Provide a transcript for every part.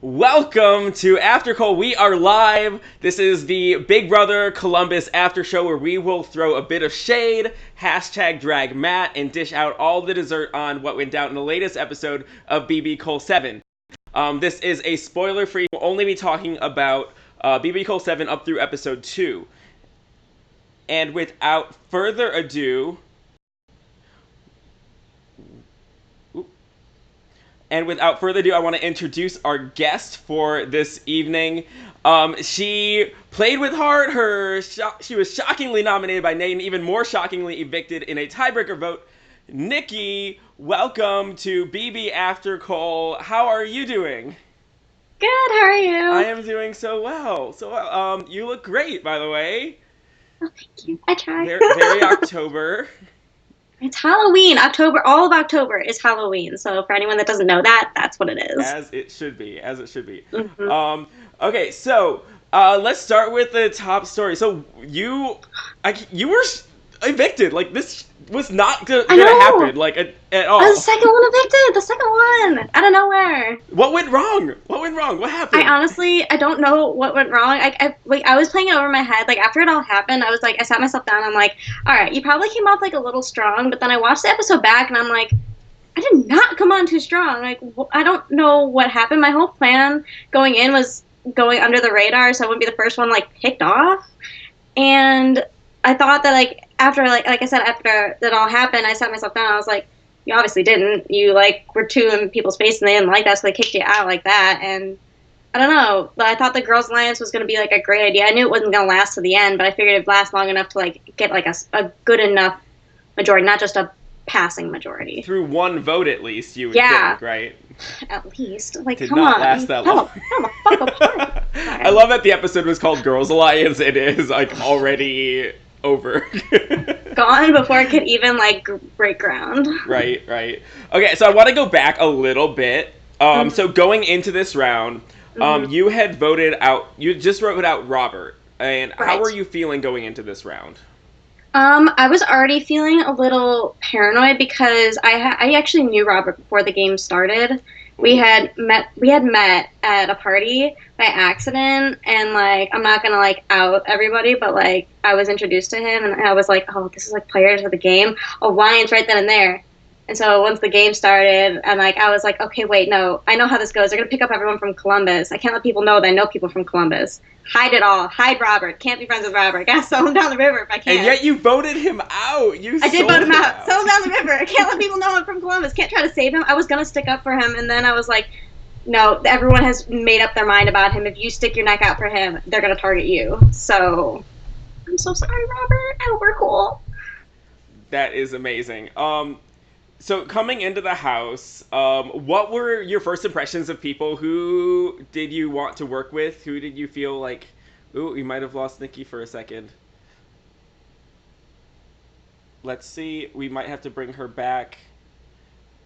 Welcome to AfterCol. We are live. This is the Big Brother Columbus after show where we will throw a bit of shade, hashtag drag Matt, and dish out all the dessert on what went down in the latest episode of BBCOL7. This is a spoiler-free. We'll only be talking about BBCOL7 up through episode 2. And without further ado... I want to introduce our guest for this evening. She played with heart. She was shockingly nominated by Nathan, even more shockingly evicted in a tiebreaker vote. Nikki, welcome to BB AfterCol. How are you doing? Good, how are you? I am doing so well. You look great, by the way. Oh, thank you. I try. Very October. It's Halloween. All of October is Halloween. So for anyone that doesn't know that, that's what it is. As it should be. Mm-hmm. Okay, so let's start with the top story. So you were evicted. Like, this was not gonna happen. Like at all. The second one evicted. The second one out of nowhere. What went wrong? What happened? I don't know what went wrong. I was playing it over my head. Like, after it all happened, I sat myself down. I'm like, all right, you probably came off like a little strong. But then I watched the episode back, and I'm like, I did not come on too strong. Like, I don't know what happened. My whole plan going in was going under the radar, so I wouldn't be the first one like picked off. And I thought that after I said, after that all happened, I sat myself down. I was like, you obviously didn't. You were too in people's face, and they didn't like that, so they kicked you out like that. And I don't know, but I thought the Girls Alliance was going to be a great idea. I knew it wasn't going to last to the end, but I figured it'd last long enough to get a good enough majority, not just a passing majority. Through one vote, at least, you would think, right? At least. Did come not on. last that long. I love that the episode was called Girls Alliance. It is already over. Gone before it could even break ground. Right. Okay, so I want to go back a little bit. So going into this round, you had voted out. You just voted out Robert. And right. How were you feeling going into this round? I was already feeling a little paranoid because I actually knew Robert before the game started. We had met at a party by accident, and I'm not gonna out everybody, but I was introduced to him, and I was like, oh, this is players of the game. Alliance right then and there. And so once the game started, and I was like, okay, wait, no, I know how this goes. They're gonna pick up everyone from Columbus. I can't let people know that I know people from Columbus. Hide it all. Hide Robert. Can't be friends with Robert. Gotta sell him down the river if I can. And yet you voted him out. I did vote him out. Sell him down the river. I can't let people know I'm from Columbus. Can't try to save him. I was gonna stick up for him, and then I was like, no, everyone has made up their mind about him. If you stick your neck out for him, they're gonna target you. So I'm so sorry, Robert. I hope we're cool. That is amazing. So coming into the house, what were your first impressions of people? Who did you want to work with? Who did you feel like, ooh, we might have lost Nikki for a second. Let's see, we might have to bring her back.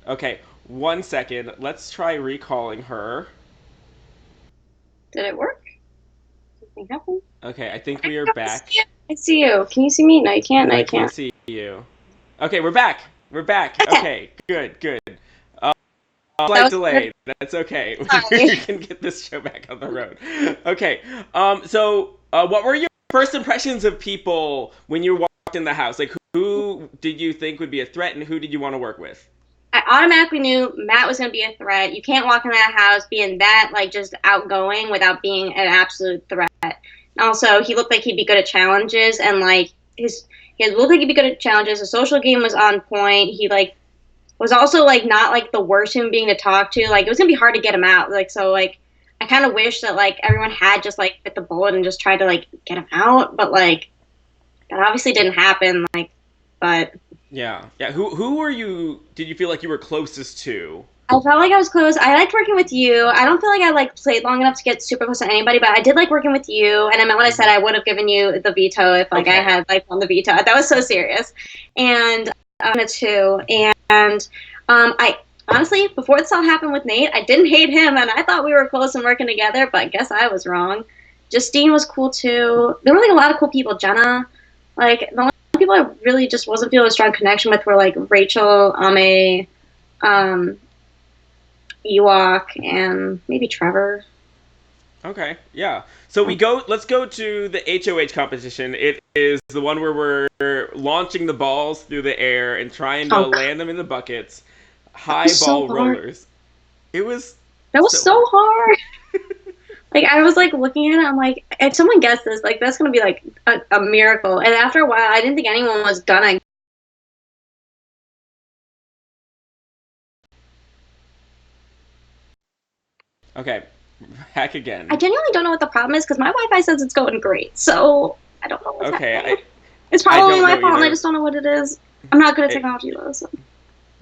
Okay, 1 second. Let's try recalling her. Did it work? Did anything happen? Okay, I think we are back. I see you. Can you see me? No, you can't. No, you can't. I can't see you. Okay, we're back. Okay, good. Slight delay. That's okay. We can get this show back on the road. Okay. So what were your first impressions of people when you walked in the house? Who did you think would be a threat, and who did you want to work with? I automatically knew Matt was going to be a threat. You can't walk in that house being that just outgoing without being an absolute threat. And also, he looked like he'd be good at challenges, and he looked like he'd be good at challenges. The social game was on point. He was also not the worst human being to talk to. It was gonna be hard to get him out. I kind of wish that everyone had just bit the bullet and just tried to get him out. But that obviously didn't happen. But yeah. Who were you? Did you feel like you were closest to? I felt like I was close. I liked working with you. I don't feel like I played long enough to get super close to anybody, but I did like working with you. And I meant what I said. I would have given you the veto if I had won the veto. That was so serious. And too. And I honestly, before this all happened with Nate, I didn't hate him, and I thought we were close and working together. But I guess I was wrong. Justine was cool too. There were a lot of cool people. Jenna, the only people I really just wasn't feeling a strong connection with were Rachel, Ame. Ewok, and maybe Trevor. Okay, yeah. So let's go to the HOH competition. It is the one where we're launching the balls through the air and trying to Oh, land them in the buckets. that High was so ball hard. rollers. It was That was so so hard. hard. Like, I was, like, looking at it, I'm like, if someone gets this, like, that's gonna be, like, a miracle. And after a while, I didn't think anyone was gonna. Okay, back I again. genuinely don't know what the problem is, because my Wi-Fi says it's going great, so I don't know what's Okay, happening. It's I probably don't my know fault, and I either. just don't know what it is. I'm not good at It, technology, though, so.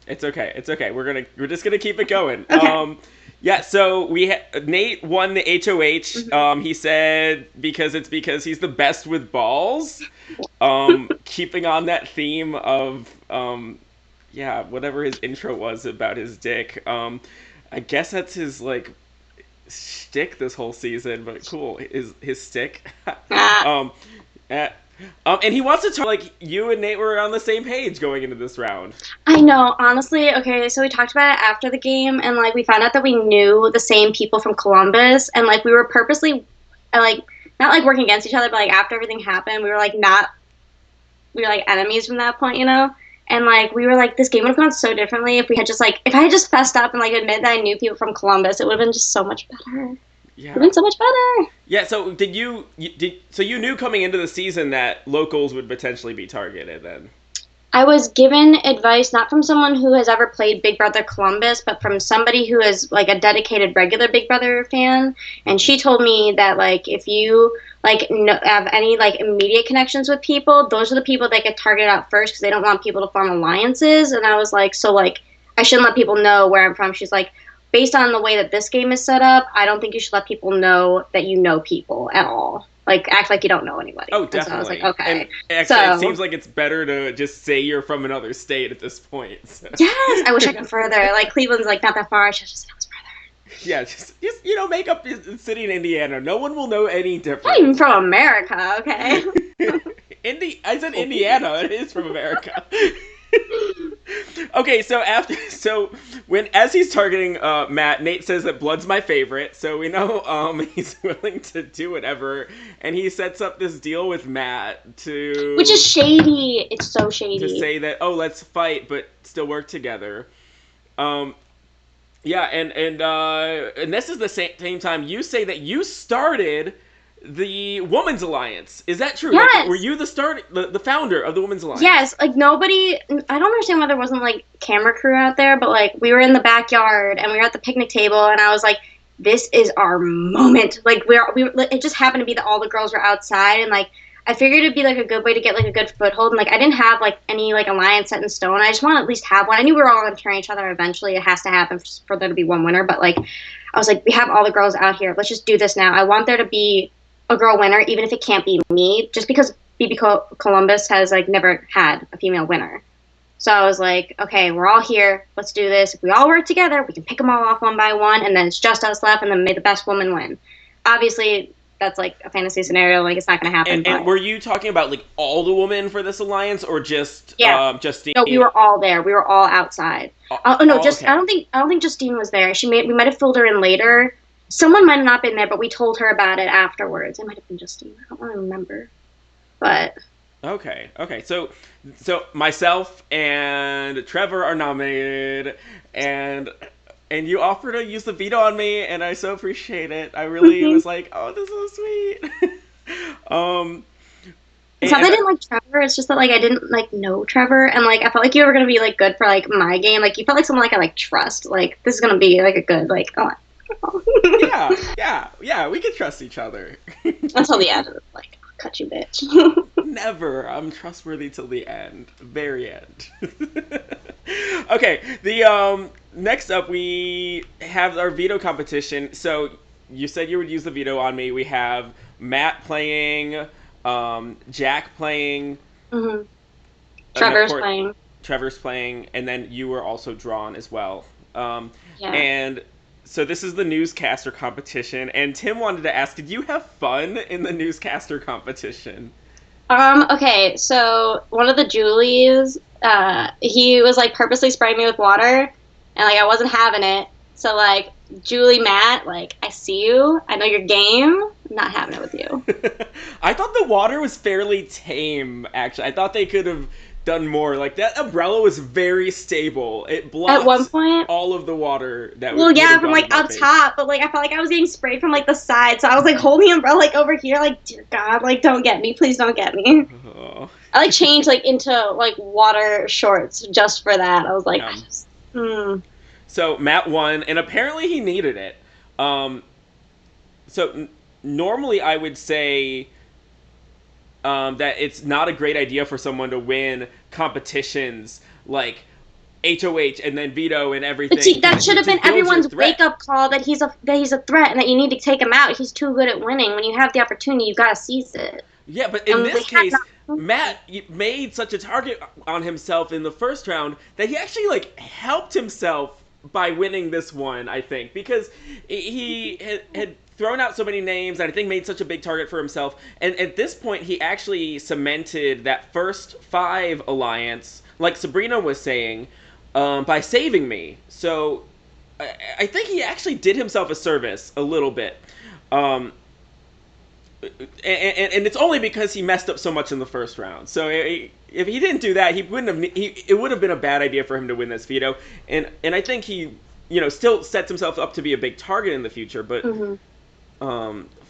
it's okay. It's okay. We're just gonna keep it going. Okay. Yeah. So Nate won the HOH. Hmm. He said because he's the best with balls. Keeping on that theme of yeah, whatever his intro was about his dick. I guess that's his like shtick this whole season, but cool. His stick. Ah. um, eh, and he wants to talk like you and Nate were on the same page going into this round. I know, honestly. Okay, so we talked about it after the game, and like we found out that we knew the same people from Columbus, and like we were purposely, like not like working against each other, but like after everything happened, we were like not, we were like enemies from that point, you know. And like we were like, this game would have gone so differently if we had just like, if I had just fessed up and like admit that I knew people from Columbus, it would have been just so much better. It would have Yeah. been so much better. Yeah. So you knew coming into the season that locals would potentially be targeted then? I was given advice not from someone who has ever played Big Brother Columbus, but from somebody who is like a dedicated regular Big Brother fan, and she told me that like if you like have any like immediate connections with people, those are the people that get targeted out first because they don't want people to form alliances. And I was like, so like I shouldn't let people know where I'm from. She's like, based on the way that this game is set up, I don't think you should let people know that you know people at all. Like act like you don't know anybody. Oh, And so I was like, definitely. And okay. actually, it So seems like it's better to just say you're from another state at this point. So. yes, I wish I could further. Like Cleveland's like not that far. I should just say I was further. Yeah, just make up a city in Indiana. No one will know any Not even difference. from America, okay? I said Indiana. It is from America. Okay, so when as he's targeting Matt, Nate says that blood's my favorite, so we know he's willing to do whatever, and he sets up this deal with Matt Which is to shady. It's so shady. say that let's fight but still work together. Um, yeah, and this is the same time you say that you started the Women's Alliance. Is that true? Like, were Yes. you the founder of the Women's Alliance? Yes. Like nobody. I don't understand why there wasn't like camera crew out there, but like we were in the backyard and we were at the picnic table, and I was like, "This is our moment." Like we were. It just happened to be that all the girls were outside, and like I figured it'd be like a good way to get like a good foothold. And like I didn't have like any like alliance set in stone. I just want to at least have one. I knew we were all gonna turn each other eventually. It has to happen for there to be one winner. But like I was like, we have all the girls out here. Let's just do this now. I want there to be a girl winner, even if it can't be me, just because Columbus has like never had a female winner. So I was like, okay, we're all here. Let's do this. If we all work together, we can pick them all off one by one, and then it's just us left, and then may the best woman win. Obviously, that's like a fantasy scenario. Like it's not going to happen. And were you talking about like all the women for this alliance, or just yeah, Justine? no, we were all there. We were all outside. Oh, Oh no, just okay. I don't think Justine was there. We might have filled her in later. Someone might have not been there, but we told her about it afterwards. It might have been Justine. I don't really remember, but Okay. So myself and Trevor are nominated, and you offered to use the veto on me, and I so appreciate it. I really mhm. was like, oh, this is so sweet. um, It's not that and I didn't like Trevor. It's just that like I didn't like know Trevor, and like I felt like you were gonna be like good for like my game. Like you felt like someone like I like trust. Like this is gonna be like a good like oh. yeah, we can trust each other. Until the end, like I'll cut you, bitch. Never. I'm trustworthy till the end. Very end. Okay, the next up we have our veto competition. So you said you would use the veto on me. We have Matt playing, Jack playing, hmm and of Trevor's course playing. Trevor's playing, and then you were also drawn as well. Yeah. And so this is the newscaster competition, and Tim wanted to ask, did you have fun in the newscaster competition? Okay, so one of the Julies, he was like purposely spraying me with water, and like I wasn't having it. So, like, Julie, Matt, like, I see you. I know your game. I'm not having it with you. I thought the water was fairly tame, actually. I thought they could have done more. Like, that umbrella was very stable. It blocked At one point, all of the water that well, would yeah, have from gone like in my up face. top, but like I felt like I was getting sprayed from like the side, so I was like holding the umbrella like over here, like dear God, like don't get me, please don't get me. Oh. I like changed like into like water shorts just for that. I was like, So Matt won, and apparently he needed it. Normally I would say that it's not a great idea for someone to win competitions like HOH and then veto and everything. But see, that should have been everyone's threat. wake up call that he's a threat and that you need to take him out. He's too good at winning. When you have the opportunity, you gotta seize it. Yeah, but in And this we had case, Matt made such a target on himself in the first round that he actually like helped himself by winning this one, I think, because he had thrown out so many names and I think made such a big target for himself. And at this point, he actually cemented that first 5 alliance, like Sabrina was saying, by saving me. So I think he actually did himself a service a little bit. And it's only because he messed up so much in the first round. So if he didn't do that, he wouldn't have. It would have been a bad idea for him to win this veto. And I think he, still sets himself up to be a big target in the future. But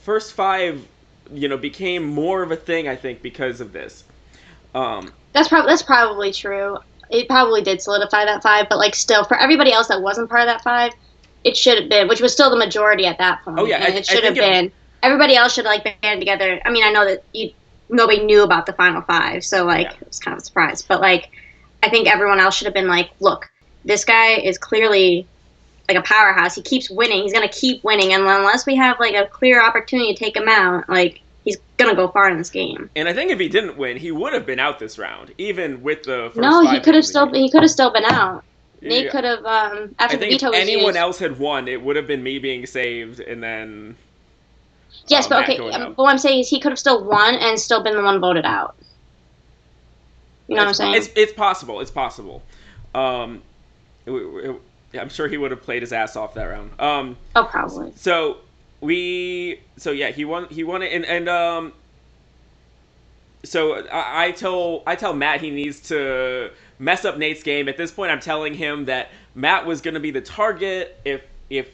first 5, became more of a thing, I think, because of this. That's probably true. It probably did solidify that 5, but like still, for everybody else that wasn't part of that 5, it should have been, which was still the majority at that point. Oh yeah, and it should have been. Everybody else should have like band together. I mean, I know that nobody knew about the final 5, so like it was kind of a surprise. But like, I think everyone else should have been like, look, this guy is clearly like a powerhouse. He keeps winning. He's gonna keep winning, and unless we have like a clear opportunity to take him out, like he's gonna go far in this game. And I think if he didn't win, he would have been out this round, even with the first No, 5 he could have still been out. Nate Yeah. could have after I the think veto if was anyone used. else had won, it would have been me being saved, and then Yes, but Matt okay. going out. But what I'm saying is he could have still won and still been the one voted out. You know what I'm saying? It's possible. It's possible. I'm sure he would have played his ass off that round. Oh, probably. So yeah, he won it, and so I tell Matt he needs to mess up Nate's game. At this point, I'm telling him that Matt was going to be the target if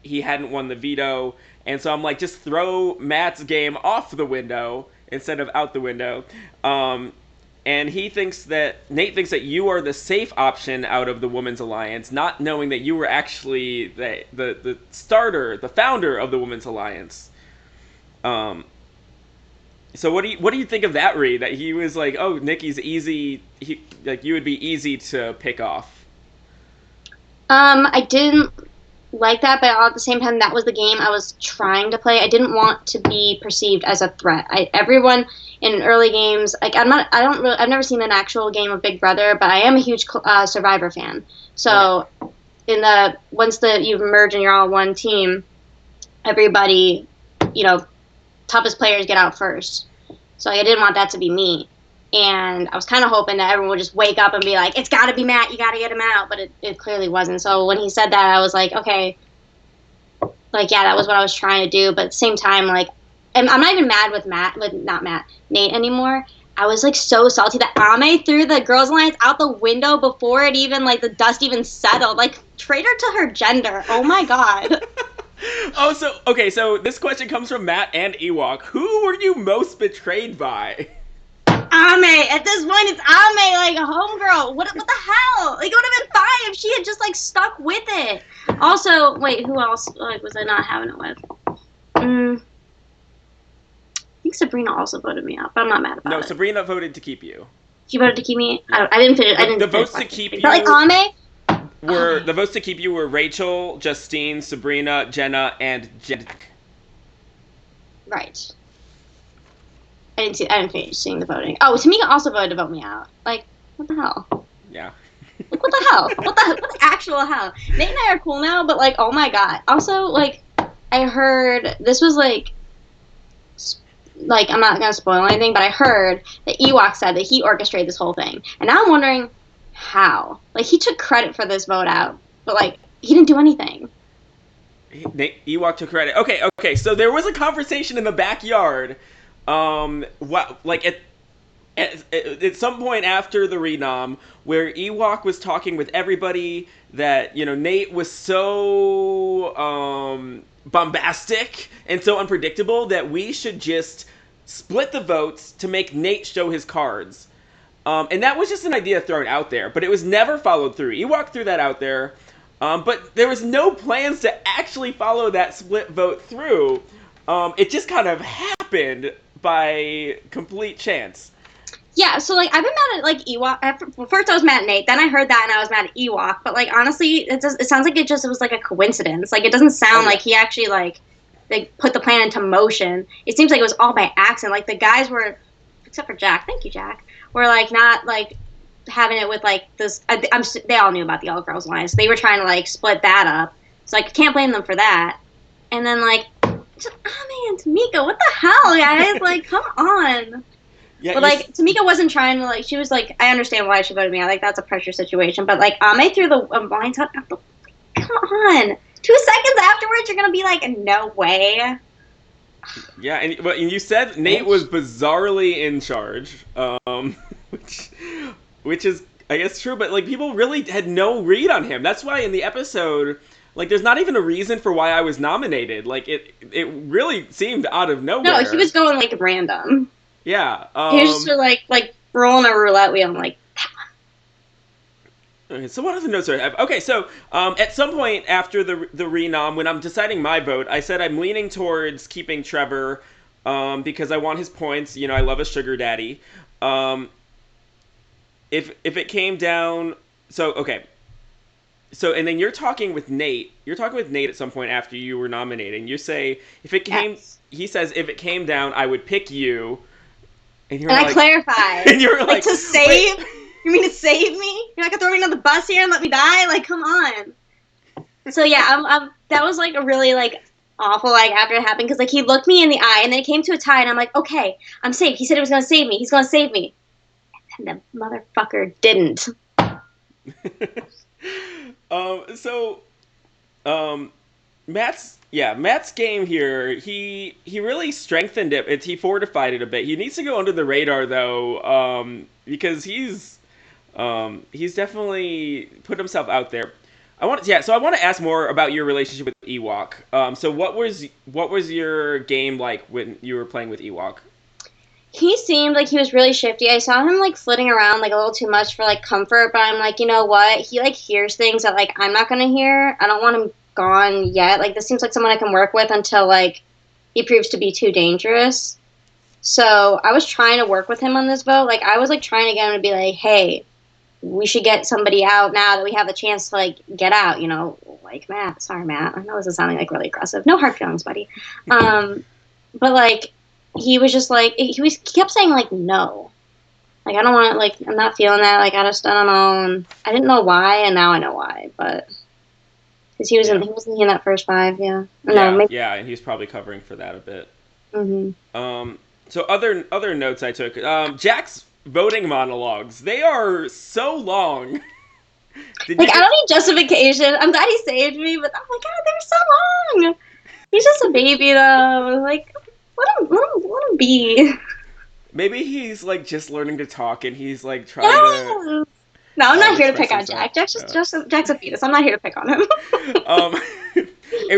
he hadn't won the veto. And so I'm like, just throw Matt's game off the window instead of out the window. And Nate thinks that you are the safe option out of the Women's Alliance, not knowing that you were actually the starter, the founder of the Women's Alliance. So what do you think of that, Reed? That he was like, oh, Nikki's easy. You would be easy to pick off. I didn't like that, but at the same time, that was the game I was trying to play. I didn't want to be perceived as a threat. Everyone in early games, like I've never seen an actual game of Big Brother, but I am a huge Survivor fan. So once you merge and you're all one team, everybody, toughest players get out first. So I didn't want that to be me. And I was kind of hoping that everyone would just wake up and be like, it's got to be Matt, you got to get him out. But it clearly wasn't. So when he said that, I was like, okay. Like, yeah, that was what I was trying to do. But at the same time, like, I'm not even mad with Nate anymore. I was, like, so salty that Ame threw the Girls Alliance out the window before it even, like, the dust even settled. Like, traitor to her gender. Oh, my God. So this question comes from Matt and Ewok. Who were you most betrayed by? Ame. At this point, it's Ame, like a homegirl. What the hell? Like, it would have been fine if she had just like stuck with it. Also, wait, who else was I not having it with? I think Sabrina also voted me out, but I'm not mad about it. No, Sabrina voted to keep you. She voted to keep me. I didn't finish. The votes to keep you. But like Ame. The votes to keep you were Rachel, Justine, Sabrina, Jenna, and Jen. Right. I didn't finish seeing the voting. Oh, Tamika also voted to vote me out. Like, what the hell? Yeah. Like, what the hell? What the actual hell? Nate and I are cool now, but like, oh my God. Also, like, I heard this was like I'm not gonna spoil anything, but I heard that Ewok said that he orchestrated this whole thing, and now I'm wondering how. Like, he took credit for this vote out, but like, he didn't do anything. Ewok took credit. Okay. So there was a conversation in the backyard. What like at some point after the renom where Ewok was talking with everybody that Nate was so bombastic and so unpredictable that we should just split the votes to make Nate show his cards. And that was just an idea thrown out there, but it was never followed through. Ewok threw that out there, but there was no plans to actually follow that split vote through. It just kind of happened by complete chance. Yeah, so like I've been mad at like Ewok. First I was mad at Nate, then I heard that and I was mad at Ewok. But like honestly, it sounds like it was like a coincidence. Like it doesn't sound like he actually like put the plan into motion. It seems like it was all by accident. Like the guys were, except for Jack. Thank you, Jack. Were like not like having it with like this. They all knew about the All Girls Alliance. They were trying to like split that up. So like can't blame them for that. And then like, man, Tamika, what the hell, guys? Like, come on. Yeah, but like Tamika wasn't trying to like. She was like, I understand why she voted me. I like that's a pressure situation. But like Ame threw the lines out. Come on, 2 seconds afterwards, you're gonna be like, no way. Yeah, and you said Nate was bizarrely in charge, which is I guess true. But like people really had no read on him. That's why in the episode, like, there's not even a reason for why I was nominated. Like it really seemed out of nowhere. No, he was going like random. Yeah. He was just like rolling a roulette wheel. I'm like, okay, so what other notes do I have? Okay, so at some point after the renom, when I'm deciding my vote, I said I'm leaning towards keeping Trevor because I want his points. I love a sugar daddy. If it came down, so okay. So and then you're talking with Nate. You're talking with Nate at some point after you were nominating. You say if it came, he says if it came down, I would pick you. And I clarified. And you're like to save? Wait. You mean to save me? You're not gonna throw me on the bus here and let me die? Like, come on. So yeah, that was like a really like awful like after it happened because like he looked me in the eye and then it came to a tie and I'm like, okay, I'm safe. He said he was gonna save me. He's gonna save me. And the motherfucker didn't. Matt's game here, he really strengthened it. He fortified it a bit. He needs to go under the radar though, because he's definitely put himself out there. I want to ask more about your relationship with Ewok. So what was your game like when you were playing with Ewok? He seemed like he was really shifty. I saw him like flitting around like a little too much for like comfort, but I'm like, you know what? He like hears things that like I'm not gonna hear. I don't want him gone yet. Like this seems like someone I can work with until like he proves to be too dangerous. So I was trying to work with him on this vote. Like I was like trying to get him to be like, hey, we should get somebody out now that we have the chance to like get out. Like Matt. Sorry, Matt. I know this is sounding like really aggressive. No hard feelings, buddy. But like he was just like he kept saying like no. Like I don't want like I'm not feeling that. Like I don't know. And I didn't know why, and now I know why. But because he wasn't in that first 5, yeah. Yeah, and he's probably covering for that a bit. Mm-hmm. So other notes I took. Jack's voting monologues. They are so long. I don't need justification. I'm glad he saved me, but oh my god, they're so long. He's just a baby though. Like let him be. Maybe he's like just learning to talk, and he's like trying to. No, I'm not here to pick on Jack. Jack's a fetus. I'm not here to pick on him.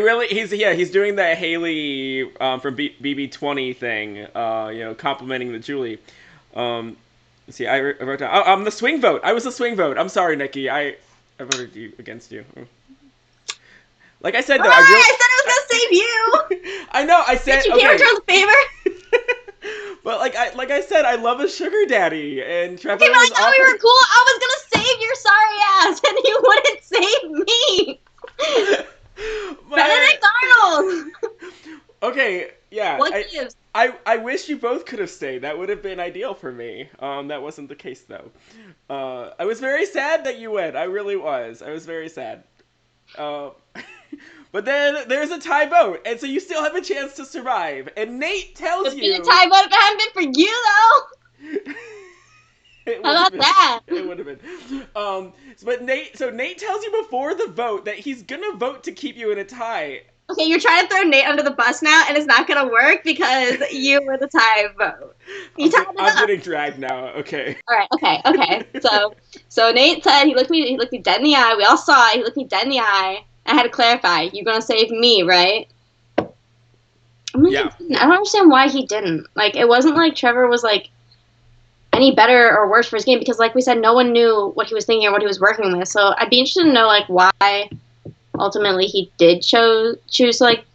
He's doing that Haley from BB20 thing. Complimenting the Julie. Let's see, I wrote down. I'm the swing vote. I was the swing vote. I'm sorry, Nikki. I voted against you. Like I said, though, I said I was gonna save you. I know. I said. Did you return the favor? But like I said, I love a sugar daddy, and Trevor. Okay, but I thought we were cool. I was gonna save your sorry ass, and you wouldn't save me. Benedict Arnold. Okay, yeah. What gives? I wish you both could have stayed. That would have been ideal for me. That wasn't the case though. I was very sad that you went. I really was. I was very sad. But then there's a tie vote, and so you still have a chance to survive. And Nate tells you... It'd be a tie vote if it hadn't been for you, though! It How would have about been. that? It would have been. So Nate tells you before the vote that he's gonna vote to keep you in a tie. Okay, you're trying to throw Nate under the bus now, and it's not gonna work because you were the tie vote. You tied it I'm up. getting dragged now. Okay. All right. Okay. So Nate said he looked me dead in the eye. We all saw it. He looked me dead in the eye. I had to clarify. You're gonna save me, right? I'm like, Yeah. I don't understand why he didn't. Like, it wasn't like Trevor was like any better or worse for his game because, like we said, no one knew what he was thinking or what he was working with. So I'd be interested to know like why ultimately he did choose to like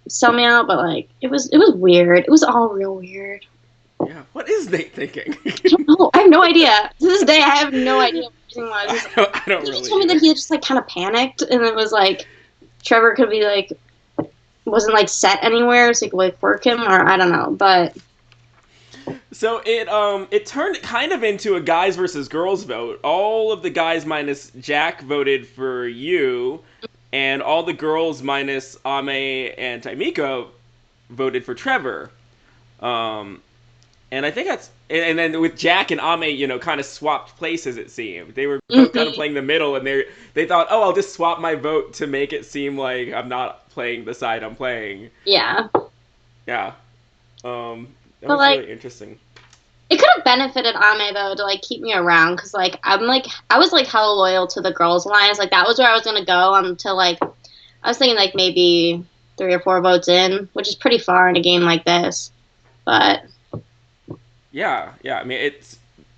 sell me out. But like it was weird. It was all real weird. Yeah. What is Nate thinking? I don't know. I have no idea. To this day, I have no idea what the reason was. I don't He really. just told me that he had just like kind of panicked, and it was like Trevor could be like wasn't like set anywhere, so he could like work him, or I don't know. But So it turned kind of into a guys versus girls vote. All of the guys minus Jack voted for you, and all the girls minus Ame and Taimika voted for Trevor. Um, and I think and then with Jack and Ame, kind of swapped places. It seemed they were both kind of playing the middle, and they thought, oh, I'll just swap my vote to make it seem like I'm not playing the side I'm playing. yeah. Yeah. That But was like, really interesting. it could have benefited Ame though to like keep me around because like I was like hella loyal to the girls' alliance. Like that was where I was gonna go until like I was thinking like maybe 3 or 4 votes in, which is pretty far in a game like this. But Yeah. I mean,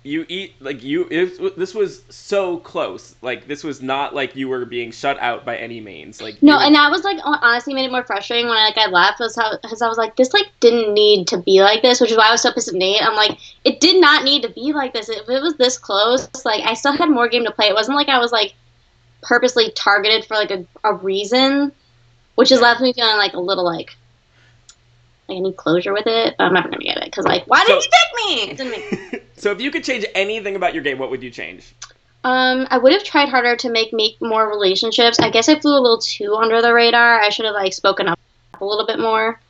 this was so close. Like this was not like you were being shut out by any means. Like no, and that was like honestly made it more frustrating when I left was how because I was like this like didn't need to be like this, which is why I was so pissed at Nate. I'm like it did not need to be like this. If it was this close, like I still had more game to play. It wasn't like I was like purposely targeted for like a reason, which has left me feeling like a little like I need closure with it. But I'm never gonna get it because like why didn't you pick me? It didn't make So if you could change anything about your game, what would you change? I would have tried harder to make more relationships. I guess I flew a little too under the radar. I should have like spoken up a little bit more.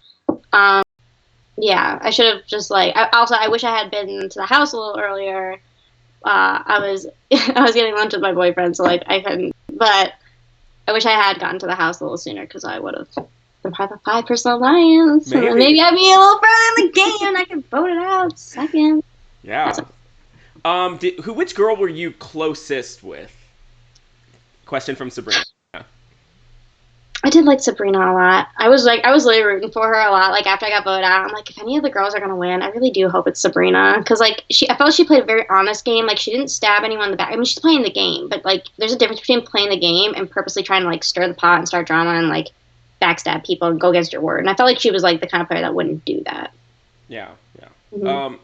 Yeah, I should have just like. I wish I had been to the house a little earlier. I was I was getting lunch with my boyfriend, so like I couldn't. But I wish I had gotten to the house a little sooner because I would have been part of the 5-person alliance. Maybe I'd be a little further in the game and I could vote it out second. Yeah. Which girl were you closest with? Question from Sabrina. I did like Sabrina a lot. I was really rooting for her a lot. Like after I got voted out, I'm like, if any of the girls are gonna win, I really do hope it's Sabrina because like I felt she played a very honest game. Like she didn't stab anyone in the back. I mean, she's playing the game, but like there's a difference between playing the game and purposely trying to like stir the pot and start drama and like backstab people and go against your word. And I felt like she was like the kind of player that wouldn't do that. Yeah. Mm-hmm.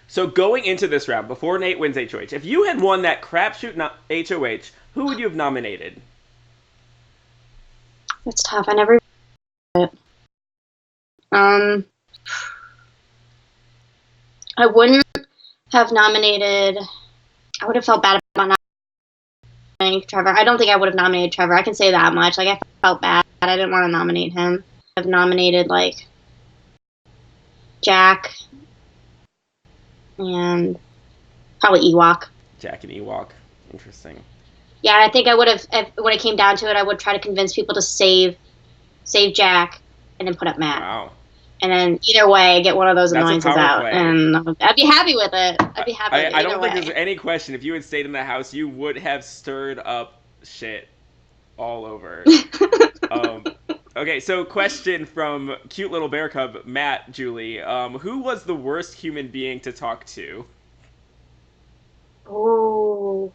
So going into this round, before Nate wins HOH, if you had won that crapshoot HOH, who would you have nominated? That's tough. I never. I wouldn't have nominated. I would have felt bad about nominating Trevor. I don't think I would have nominated Trevor. I can say that much. Like I felt bad. I didn't want to nominate him. I've nominated like Jack and probably Ewok. Jack and Ewok. Interesting. Yeah, I think I would have, when it came down to it, I would try to convince people to save Jack and then put up Matt. Wow. And then either way, get one of those That's annoyances out. play. And I'd be happy with it. I'd be happy with it. I don't think there's any question. If you had stayed in the house, you would have stirred up shit all over. Okay, so question from cute little bear cub, Matt, Julie. Who was the worst human being to talk to? Oh.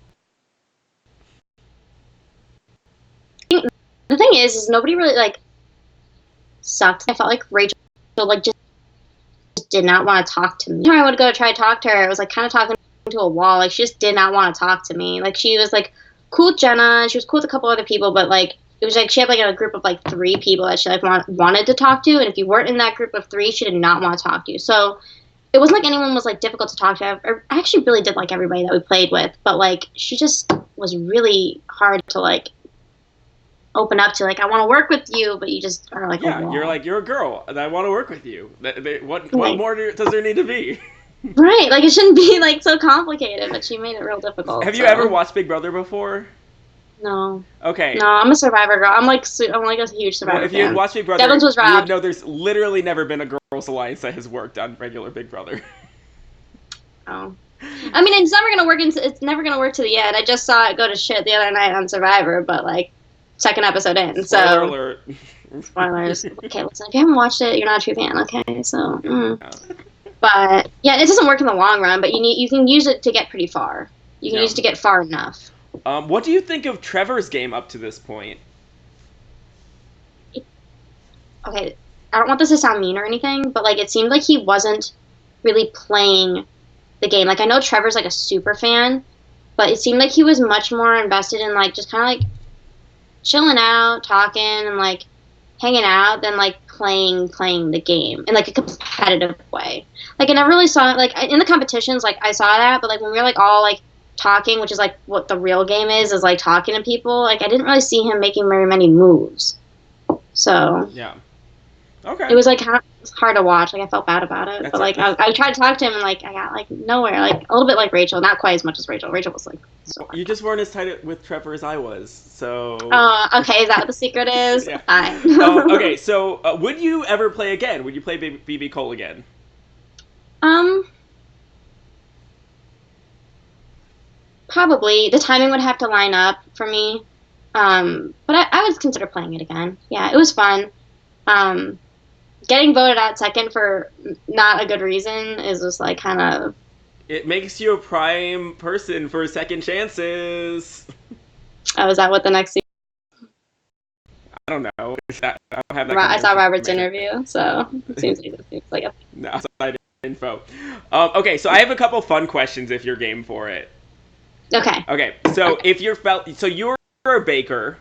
The thing is nobody really like sucked. I felt like Rachel like just did not want to talk to me. Every time I would go to try to talk to her, it was like kind of talking to a wall. Like she just did not want to talk to me. Like she was like cool with Jenna, and she was cool with a couple other people, but like it was like she had like a group of like 3 people that she like wanted to talk to, and if you weren't in that group of 3, she did not want to talk to you. So it wasn't like anyone was like difficult to talk to. I actually really did like everybody that we played with, but like she just was really hard to like open up to. Like I want to work with you, but you just are like you're a girl and I want to work with you. What more does there need to be? Right, like it shouldn't be like so complicated, but she made it real difficult. Have you So ever watched Big Brother before? no, Okay. no, I'm a Survivor girl. I'm like a huge Well, Survivor if you had fan. watched Big Brother, Devlin's was you would robbed. know there's literally never been a Girls Alliance that has worked on regular Big Brother. Oh, I mean, it's never gonna work. It's never gonna work to the end. I just saw it go to shit the other night on Survivor, but like second episode in. Spoiler So alert. spoilers. Okay, listen, if you haven't watched it, you're not a true fan. Okay, so. Yeah. But yeah, it doesn't work in the long run. But you can use it to get pretty far. You can Yeah. use it to get far enough. What do you think of Trevor's game up to this point? Okay, I don't want this to sound mean or anything, but like it seemed like he wasn't really playing the game. Like I know Trevor's like a super fan, but it seemed like he was much more invested in like just kind of like chilling out, talking, and like hanging out than like playing the game in like a competitive way. Like I never really saw it like in the competitions. Like I saw that, but like when we were like all like talking, which is like what the real game is like talking to people. Like I didn't really see him making very many moves. So Yeah. Okay. it was like hard to watch. Like I felt bad about it, That's but like it. I tried to talk to him and like I got like nowhere. Like a little bit like Rachel, not quite as much as Rachel. Rachel was like so hard. You just weren't as tight with Trevor as I was, so. Okay, is that what the secret is? Yeah. Fine. Okay, so would you ever play again? Would you play BB Cole again? Um, Probably the timing would have to line up for me. But I would consider playing it again. Yeah, it was fun. Um, Getting voted out second for not a good reason is just like kind of. It makes you a prime person for second chances. Oh, is that what the next? I don't know. I don't have that. I saw Robert's information. interview, so it seems like a. No, outside info. Okay, so I have a couple fun questions if you're game for it. Okay. Okay, so if you're so you're a baker.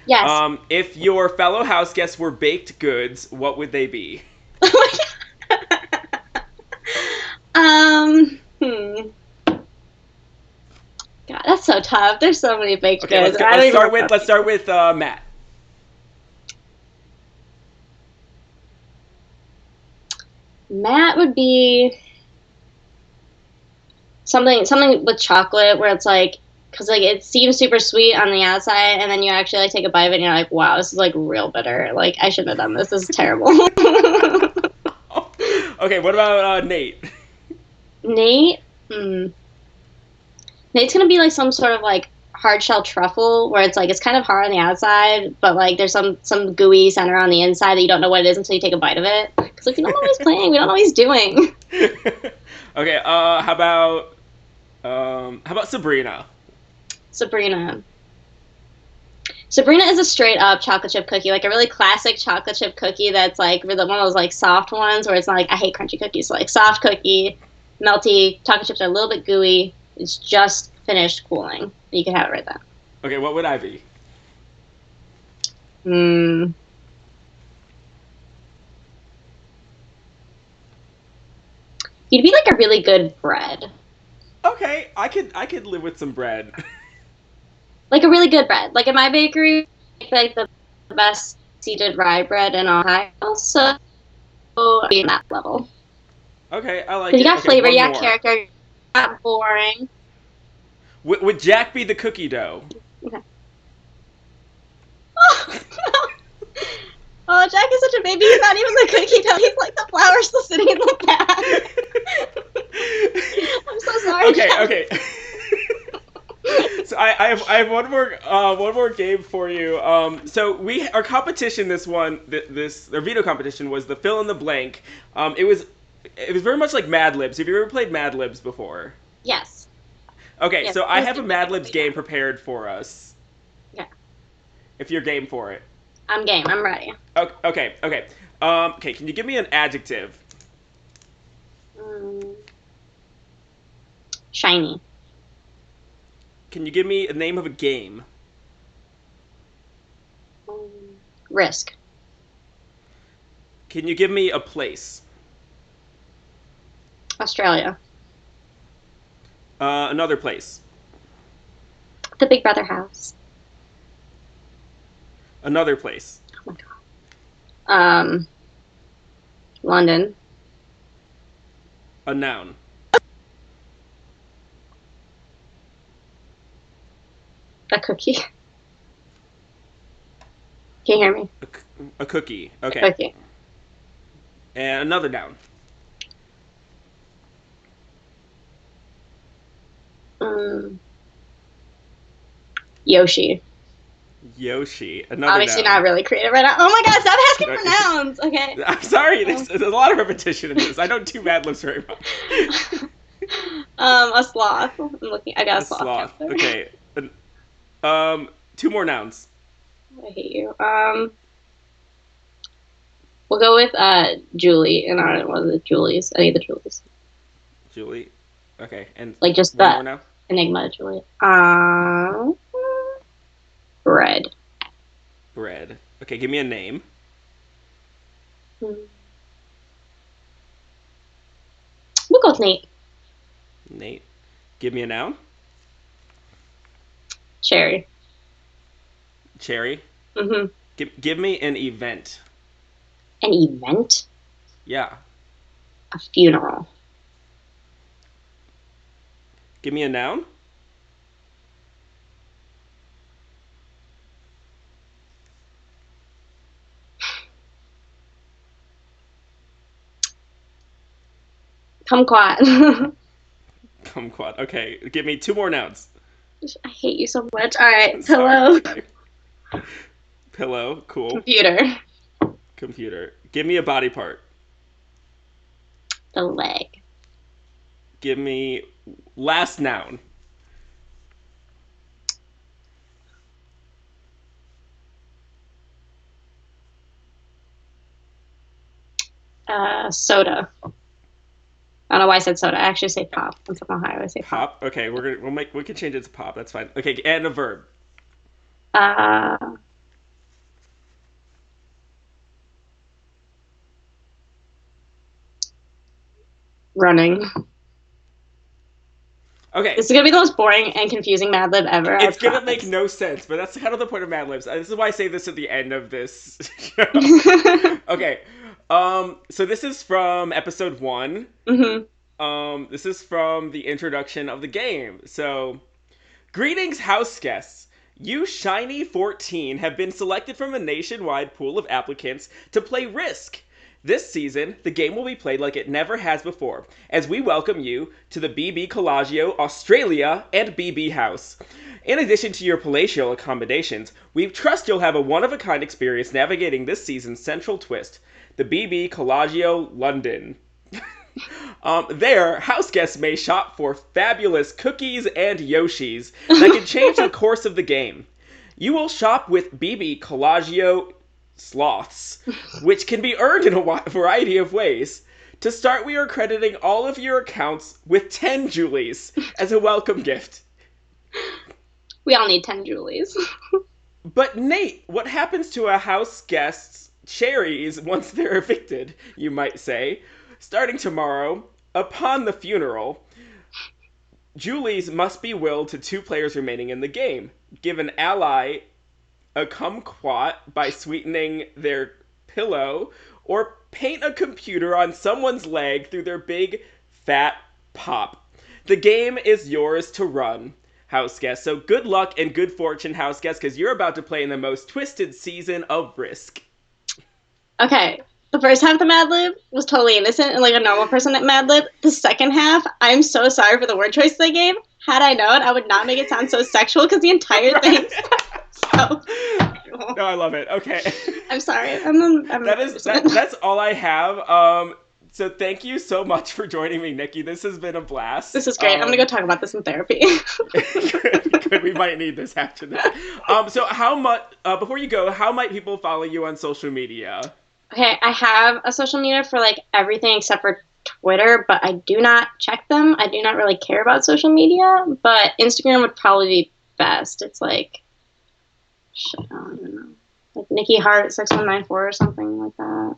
Yes. If your fellow house guests were baked goods, what would they be? Hmm. God, that's so tough. There's so many baked Okay, goods. let's start with Matt. Matt would be something with chocolate where it's like because like it seems super sweet on the outside and then you actually like take a bite of it and you're like, wow, this is like real bitter. Like I shouldn't have done this. This is terrible. Okay, what about Nate? Nate. Nate's gonna be like some sort of like hard shell truffle where it's like it's kind of hard on the outside, but like there's some gooey center on the inside that you don't know what it is until you take a bite of it. Because like we don't know what he's playing, we don't know what he's doing. Okay, how about Sabrina? Sabrina. Sabrina is a straight up chocolate chip cookie, like a really classic chocolate chip cookie that's like one of those like soft ones where it's not like I hate crunchy cookies, so like soft cookie, melty, chocolate chips are a little bit gooey. It's just finished cooling. You can have it right then. Okay, what would I be? Hmm. You'd be like a really good bread. Okay, I could live with some bread. Like a really good bread. Like in my bakery, like the best seeded rye bread in Ohio. So be in that level. Okay, I like Because it. you got Okay, flavor, one you got more. character, you're not boring. Would Jack be the cookie dough? Okay. Oh, no. Oh, Jack is such a baby. He's not even the cookie dough. He's like the flour still sitting in the bag. I'm so sorry. Okay, Jack. okay. So I have one more game for you. So our competition this veto competition was the fill in the blank. It was very much like Mad Libs. Have you ever played Mad Libs before? Yes. Okay, Yes, so I let's have do a it. Mad Libs game prepared for us. Yeah. If you're game for it. I'm game. I'm ready. Okay. Okay, can you give me an adjective? Shiny. Can you give me a name of a game? Risk. Can you give me a place? Australia. Another place. The Big Brother house. Another place. Oh my god. London. A noun. A cookie. Can you hear me? A cookie. A Okay. cookie. And another noun. Mm. Yoshi. Yoshi. Another Obviously noun. not really creative right now. Oh my god, stop asking for nouns. Okay. I'm sorry, there's a lot of repetition in this. I don't do Mad Libs very much. A sloth. I'm looking. I got a sloth. Sloth. Counter. Okay. Two more nouns. I hate you. We'll go with Julie, and I don't know the Julies. Any of the Julies. Julie. Okay, and Like just one the more now. Enigma Julie. Bread. Bread. Okay, give me a name. We'll go with Nate. Nate. Give me a noun. Cherry. Cherry. Mm-hmm. Give me an event. An event? Yeah. A funeral. Give me a noun. Kumquat. Kumquat. Okay, give me two more nouns. I hate you so much. All right, Sorry. pillow. Pillow. Cool. Computer. Computer. Give me a body part. The leg. Give me last noun. Soda. I don't know why I said soda. I actually say pop. I'm from Ohio. I say pop. Pop. Okay, we can change it to pop. That's fine. Okay, and a verb. Uh, Running. Okay. This is gonna be the most boring and confusing Mad Lib ever. It's gonna make no sense, but that's kind of the point of Mad Libs. This is why I say this at the end of this show. Okay. So this is from episode 1. Mm-hmm. This is from the introduction of the game. So, greetings, house guests. You shiny 14 have been selected from a nationwide pool of applicants to play Risk. This season, the game will be played like it never has before, as we welcome you to the BBCOL7 Australia and BB House. In addition to your palatial accommodations, we trust you'll have a one-of-a-kind experience navigating this season's central twist, the BBCOL7 London. There, house guests may shop for fabulous cookies and Yoshis that can change the course of the game. You will shop with BBCOL7 sloths, which can be earned in a variety of ways. To start, we are crediting all of your accounts with 10 Julies as a welcome gift. We all need 10 Julies. But Nate, what happens to a house guest's cherries once they're evicted, you might say? Starting tomorrow, upon the funeral, Julies must be willed to 2 players remaining in the game. Give an ally a kumquat by sweetening their pillow, or paint a computer on someone's leg through their big, fat pop. The game is yours to run, house guests. So good luck and good fortune, house guests, because you're about to play in the most twisted season of Risk. Okay, the first half of the Mad Lib was totally innocent and like a normal person at Mad Lib. The second half, I'm so sorry for the word choice they gave. Had I known, I would not make it sound so sexual because the entire thing. So. No, I love it. Okay. I'm sorry. That's all I have. So thank you so much for joining me, Nikki. This has been a blast. This is great. I'm gonna go talk about this in therapy. Good. We might need this after this. So how much? Before you go, how might people follow you on social media? Okay, I have a social media for like everything except for Twitter, but I do not check them. I do not really care about social media, but Instagram would probably be best. It's like, shit, I don't even know. Like Nikki Hart 6194 or something like that.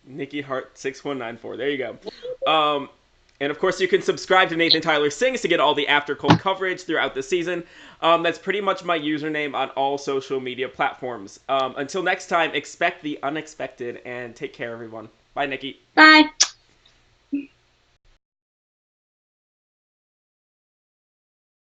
Nikki Hart 6194. There you go. And of course, you can subscribe to Nathan Tyler Sings to get all the AfterCol coverage throughout the season. That's pretty much my username on all social media platforms. Until next time, expect the unexpected and take care, everyone. Bye, Nikki. Bye.